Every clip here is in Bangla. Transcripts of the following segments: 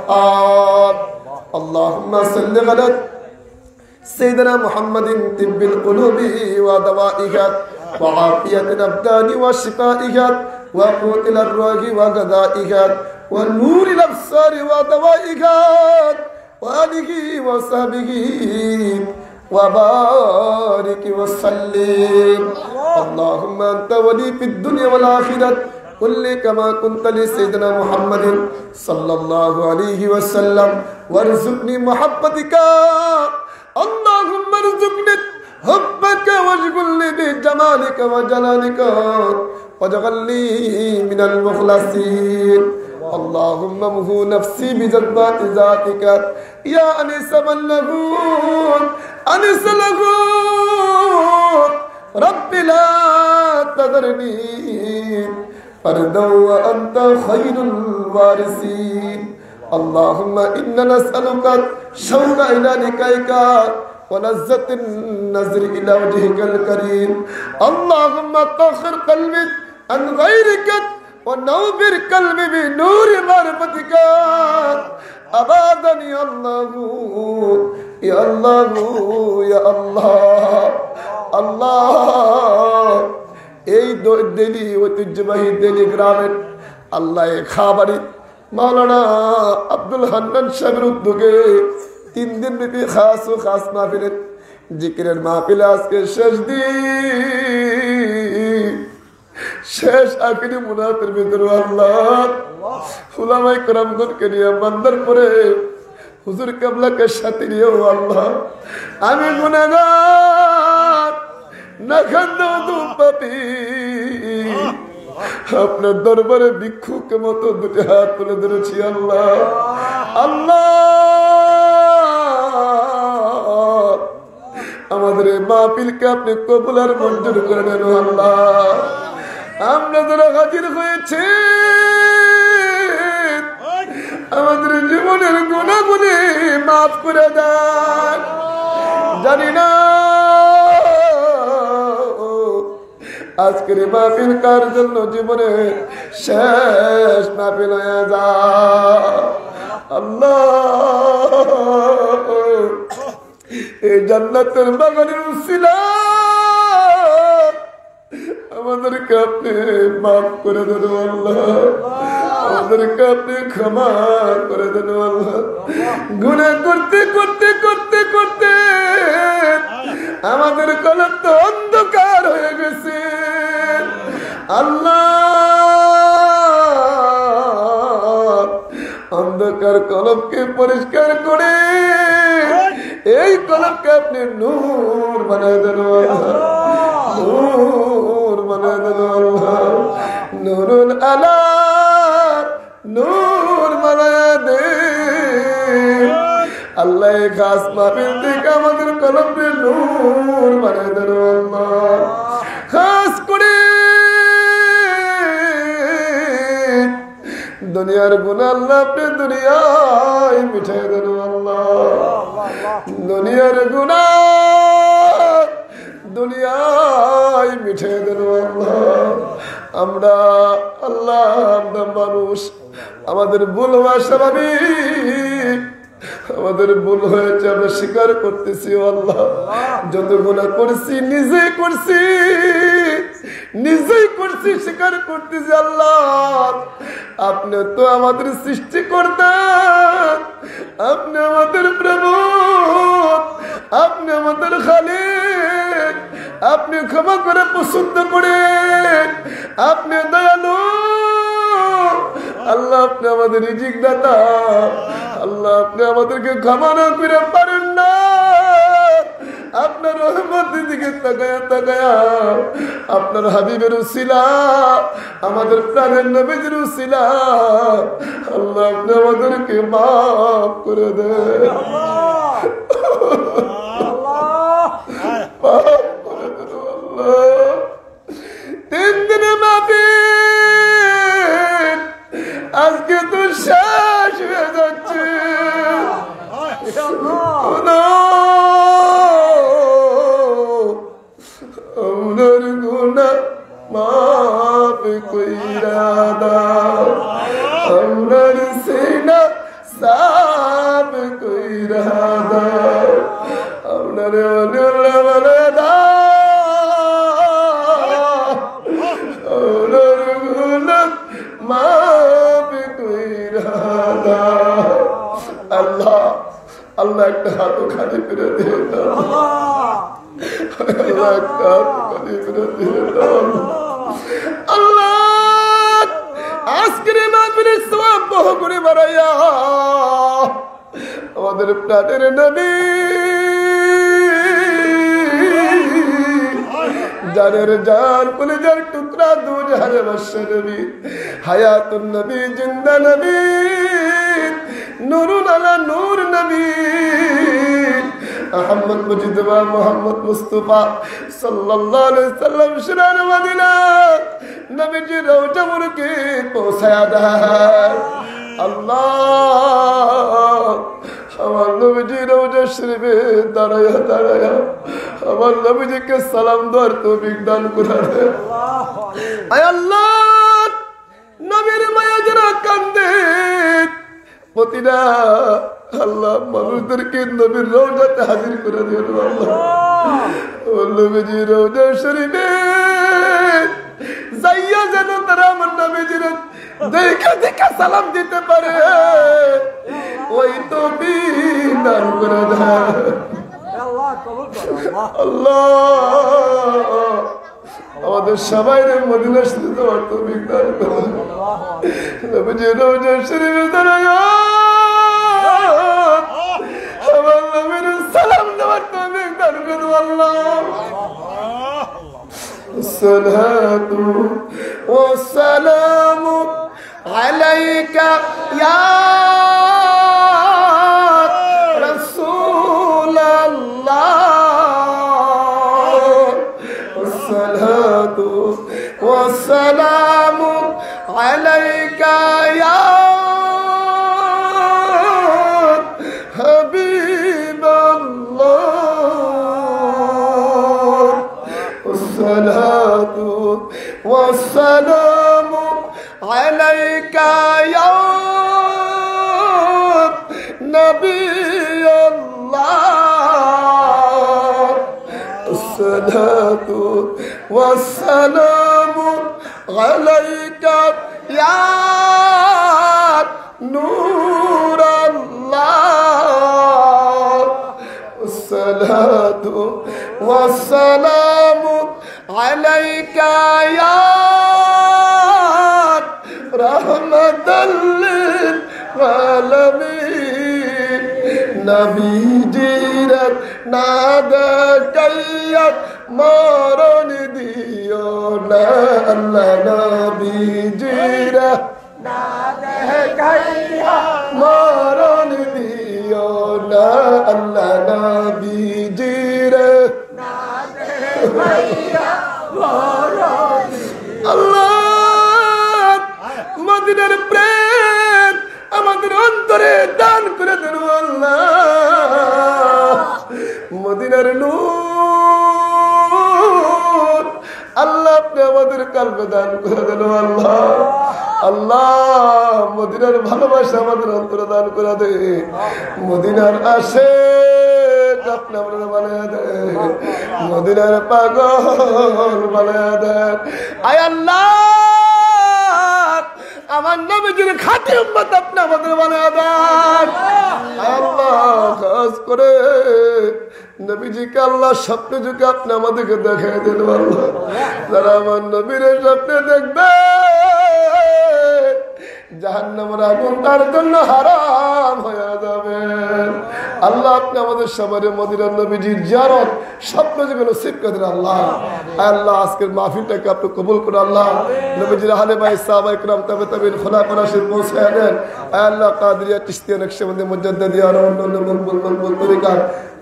الوهاب اللهم صل على سيدنا محمد طب القلوب ودوائها وعافية الأبدان وشفائها وقوت الأرواح وغذائها ونور الأبصار ودوائها وآله وصحبه وبارك وسلم اللهم أنت ولي في الدنيا والآخرة كل كما كنت لسيدنا محمد صلى الله عليه وسلم وارزقني محبتك اللهم ارزقني حبك واشغلني بجمالك وجلالك واجعلني من المخلصين اللهم امحو نفسي بجذبات ذاتك يا أنس من لهون أنس لهون رب لا تذرني فردا وأنت خير الوارثين اللهم إنا نسألك شوق إلى لقائك ولذة النظر إلى وجهك الكريم اللهم طهر قلبي عن غيرك ونور قلبي بنور معرفتك أبدا يا الله يا الله يا الله الله এই দিল্লি ঐতিহ্যবাহী দিল্লি গ্রামের আল্লাহ খাবারি মাওলানা আব্দুল হান্নান সাহেবের উদ্যোগে 3 দিন ব্যাপী খাস ও খাস মাহফিলের জিকিরের মাহফিলে আজকে শেষ দিন শেষ আখিরি মুনাতের ভিতরে আল্লাহ উলামায়ে কেরামগণকে নিয়ে বান্দার পরে হুজুর কিবলাকে সাথে নিয়ে আল্লাহ আমি গুনাহগার নাখান্দু পাপী আপনার দরবারে ভিক্ষুকের মতো দুটি হাত তুলে ধরেছি আল্লাহ আল্লাহ আমাদের এই মাহফিলকে আপনি কবুল আর মঞ্জুর করে নেন আল্লাহ আমরা যারা হাজির হয়েছে আমাদের জীবনের গুনাহগুলি মাফ করে দেন জানি না আজকের মাহফিল কার জন্য জীবনে শেষ মাহফিল হয়ে যায় আল্লাহ এই জান্নাতের বাগানের উসিলা আমাদেরকে আপনি মাফ করে দেন আল্লাহ আমাদেরকে আপনি ক্ষমা করে দেন আল্লাহ গুনাহ করতে করতে করতে করতে আমাদের কলব তো অন্ধকার হয়ে গেছে আল্লাহ অন্ধকার কলবকে পরিষ্কার করে এই কলবকে আপনি নূর বানায় দেন নূর বানায় দেন আল্লাহ নূরুন আলা নূর বানায় দেন আল্লাহ খাস মাহফিল থেকে আমাদের কলবে নূর বানায় দেন আল্লাহ খাস করে দুনিয়ার গুনাহ আল্লাহ আপনি দুনিয়ায় মিটাই দেন আল্লাহ দুনিয়ার গুনাহ দুনিয়ায় মিটাই দেন আল্লাহ আমরা আল্লাহ আমরা মানুষ আমাদের ভুল হওয়া স্বাভাবিক আমাদের ভুল হয়েছে আমরা স্বীকার করতেছি আল্লাহ যত গুনাহ করছি নিজেই করছি স্বীকার করতেছি আল্লাহ আপনি তো আমাদের সৃষ্টি করতেন আপনি আমাদের প্রভু আপনি আমাদের খালিক আপনি ক্ষমা করে পছন্দ করেন আপনি দয়ালু আল্লাহ আপনি আমাদের রিজিক দাতা আল্লাহ আপনি আমাদেরকে ক্ষমা না করে পারেন না আপনার রহমতের দিকে তাকায়া তাকায়া আপনার হাবিবের উসিলা আমাদের প্রাণের নবীর উসিলা আল্লাহ আপনি আমাদেরকে মাফ করে দেন মাফ করে দেন আল্লাহ 3 দিনে মাহফিল আজকে তো শেষ হয়ে যাচ্ছে আমরার গুনাহ মাফ কইরা দাও আমরার সিনা সাব কইরা দাও আপনারে ওলিউল্লাহ বানায়া দাও ওনার গুনাহ মাফ কইরা দাও আল্লাহ আল্লাহ একটা হাত খালি করে দিয়ে দাও আল্লাহ একটা হাত খালি করে দিয়ে দাও আল্লাহ আজকের মাহফিলের সওয়াব বহু করে বাড়াইয়া আমাদের প্রাণের নবী জানের জান কলিজার টুকরা দু জাহানের বাদশা নবী হায়াতুন নবী জিন্দা নবী নূরুন আলা নূর নবী আহমদ মুজিদবা মোহাম্মদ মুস্তাফা সাল্লাল্লাহু আলাইহি সাল্লাম শিরান মদিনা নবীজি রওজা মুরকে পৌঁছায়া দেয় আল্লাহ আমার নবীজি রওজা শরীফে দাঁড়ায়া দাঁড়ায়া আমার নবীজিকে সালাম দেওয়ার তৌফিক দান করুন আয় আল্লাহ নবীর মায়া যারা কান্দে প্রতিটা আল্লাহ মানুষদেরকে নবীর রওজাতে হাজির করে দিও আল্লাহ ও নবীজি রওজা শরীফে যাইয়া যেন তারা আমার নবীজির দেখে দেখে সালাম দিতে পারে ওই তৌফিক দান করে দেয় আল্লাহ আমাদের সবাই মদিনা শরীফে যাওয়ার তৌফিক দান করে নবীজি রওজা শরীফে দাঁড়ায়া আমার নবীর সালাম দেওয়ার তৌফিক দান করে আল্লাহ الصلاة والسلام عليك يا رسول الله الصلاة والسلام عليك يا حبيب الله الصلاة والسلام عليك يا نبي الله الصلاة والسلام عليك يا نور الله الصلاة والسلام عليك يا رحمة للعالمين نبي جيرت نادى كيت مارون ديونا الله نبي جيرت نادى كيت مارون ديونا الله نبي جيرت نادى كيت مارون الله মদিনার প্রেম আমাদের অন্তরে দান করে দেন আল্লাহ মদিনার নূর আল্লাহ আপনি আমাদের কলবে দান করে দেন আল্লাহ আল্লাহ মদিনার ভালোবাসা আমাদের অন্তরে দান করে দে মদিনার আসে আপনি আমাদের বানায়া দেন মদিনার পাগল বানায়া দেন আয় আল্লাহ আমার নবীজির খাঁটি উম্মত আপনি আমাদের বানায়া দেন আল্লাহ খাস করে নবীজিকে আল্লাহ স্বপ্নে যুগে আপনি আমাদেরকে দেখাই দেন আল্লাহ যারা আমার নবীর স্বপ্নে দেখবে জাহান্নামের আগুন তার জন্য হারাম হয়ে যাবে আল্লাহ আপনি আমাদের সবার মদিনার নবীজির জিয়ারত স্বপ্ন যুগে নসিব করে দেন আল্লাহ আল্লাহ আজকের মাহফিলটাকে আপনি কবুল করে আল্লাহ নবীজির আহলে বাইত সাহাবা ইকরাম তাবে তাবিন খুলাফা রাশিদ পৌঁছায় দেন আল্লাহ কাদরিয়া চিশতিয়া নকশবন্দি মুজাদ্দিদিয়া আর অন্যান্য মকবুল তরিকা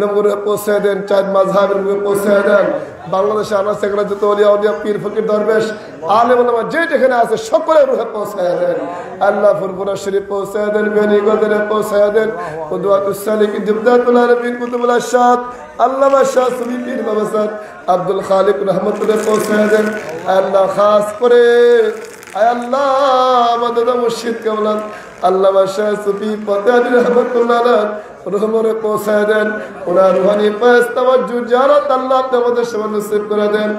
নম্বরে পৌঁছায় দেন চার মাযহাবের মধ্যে পৌঁছায় দেন বাংলাদেশে আনাস একরা যত ওলিয়া উলিয়া পীর ফকির দরবেশ আলেম ওলামা যে যেখানে আছে সকলের রূহে পৌঁছায় দেন আল্লাহ ফুরফুরা শরীফ পৌঁছায় দেন বেনি গদরে পৌঁছায় দেন কুদওয়াতুস সালিকিন জিবদাতুল আরবিন কুতুবুল আশাদ আল্লামা শাহ সুফি পীর বাবা স্যার আব্দুল খালিক রহমতুল্লাহ পৌঁছায় দেন আল্লাহ খাস করে আয় আল্লাহ আমাদের মুর্শিদ কেবলা আল্লামা শাহ সুফি ফতেহাদি রহমাতুল্লাহ রহমরে পৌঁছায় দেন, ওনার রুহানি ফয়েজ তাওয়াজ্জুহ জিয়ারত আল্লাহ আপনি আমাদের সেবা নসিব করে দেন।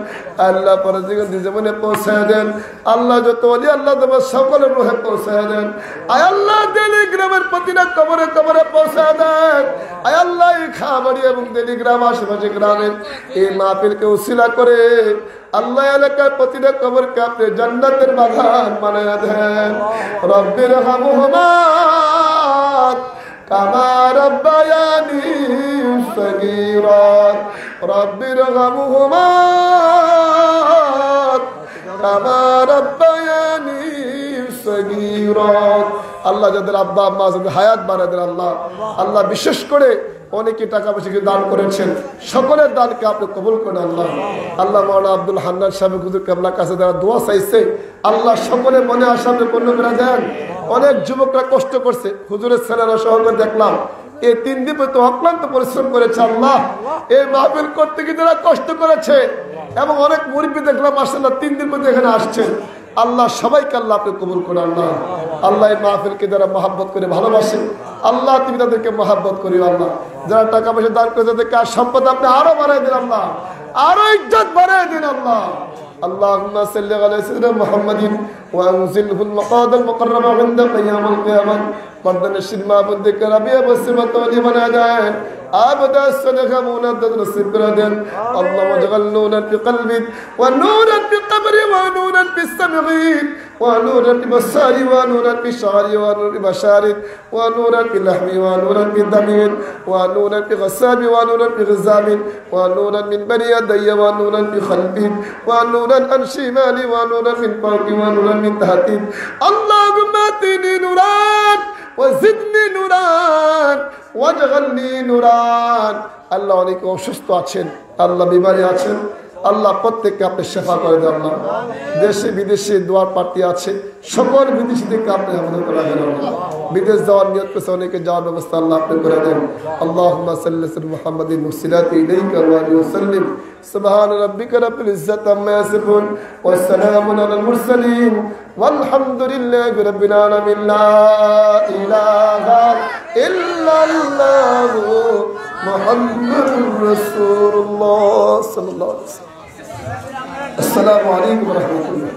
আল্লাহ পরদিগর জীবনে পৌঁছায় দেন। আল্লাহ যত ওলি আল্লাহ তোমার সকলের রুহে পৌঁছায় দেন। আয় আল্লাহ টেলিগ্রামের প্রতিটা কবরে কবরে পৌঁছায় দেন। আয় আল্লাহ এই খাবাড়ি এবং টেলিগ্রাম আশেপাশে গ্রামের এই মাহফিলকে উসিলা করে আল্লাহ এলাকার প্রতিটা কবরকে আপনি জান্নাতের বাগান বানায় দেন। রব্বির হামহুমা কামা রাব্বায়ানি সগীরা রব্বির হামহুমা কামা রাব্বায়ানি সগীরা। আল্লাহ যাদের আব্বা আম্মা যাদের হায়াত বাড়ায় দেন আল্লাহ। আল্লাহ বিশেষ করে অনেকে টাকা পয়সা দান করেছেন, সকলের দানকে আপনি কবুল করেন আল্লাহ। আল্লাহ মাওলানা আব্দুল হান্নান সাহেব হুজুর কেবলার কাছে যারা দোয়া চাইছে আল্লাহ সকলের মনে আশা আপনি পূর্ণ করে দেন। অনেক যুবকরা কষ্ট করছে, হুজুরের ছেলেরা সহকারে দেখলাম এই 3 দিন তো অক্লান্ত পরিশ্রম করেছে আল্লাহ। এই মাহফিল করতে গিয়ে যারা কষ্ট করেছে এবং অনেক মুরব্বী দেখলাম মাশাআল্লাহ 3 দিন মধ্যে এখানে আসছেন। আল্লাহ সবাইকে আল্লাহ আপনি কবুল করেন আল্লাহ। আল্লাহ এই মাহফিলকে যারা মহাব্বত করে ভালোবাসে আল্লাহ তুমি তাদেরকে মহাব্বত করি আল্লাহ। যারা টাকা পয়সা দান করে তাদেরকে আর সম্পদ আপনি আরো বাড়াই দিন আল্লাহ, আরো ইজ্জত বাড়াই দিন আল্লাহ। اللهم صل على سيدنا محمد وانزله المقعد المقرب عند قيام القيامه مردن الشدما بندك ربيع بسمة ولمن هداين أبدا الصدقة مولد نصيب كردن. اللهم اجعل نورا في قلبي ونورا في قبري ونورا في السمعي ونورا في بصري ونورا في شعري ونورا في بشاري ونورا في لحمي ونورا في دمي ونورا في غسابي ونورا في غزامي ونورا من بني يدي ونورا في قلبي ونورا عن شمالي ونورا من فوقي ونورا من تحتي. اللهم اتني نورا وزدني نوران واجعلني نوران. আল্লাহ অনেকে অসুস্থ আছেন, আল্লাহ বিমারি আছেন, আল্লাহ প্রত্যেককে আপনি শেফা করে দেন আল্লাহ। দেশে বিদেশে দোয়ার প্রার্থী আছে, সকল বিদেশি থেকে আপনি আমাদের করে দেন আল্লাহ। বিদেশ যাওয়ার নিয়ত করছে অনেকে যাওয়ার ব্যবস্থা আল্লাহ আপনি করে দেন। আল্লাহুম্মা সাল্লি আলা মুহাম্মাদিন মুসলিলাতি ইলাইকা ওয়া আলিহি ওয়াসাল্লিম। সুবহান রাব্বিকা রাব্বিল ইজ্জাতি আম্মা ইয়াসিফুন ওয়া সালামুন আলাল মুরসালিন ওয়ালহামদুলিল্লাহি রাব্বিল আলামিন। লা ইলাহা ইল্লাল্লাহু মুহাম্মাদুর রাসূলুল্লাহ সাল্লাল্লাহু আলাইহি ওয়াসাল্লাম। আসসালামু আলাইকুম ওয়া রাহমাতুল্লাহ।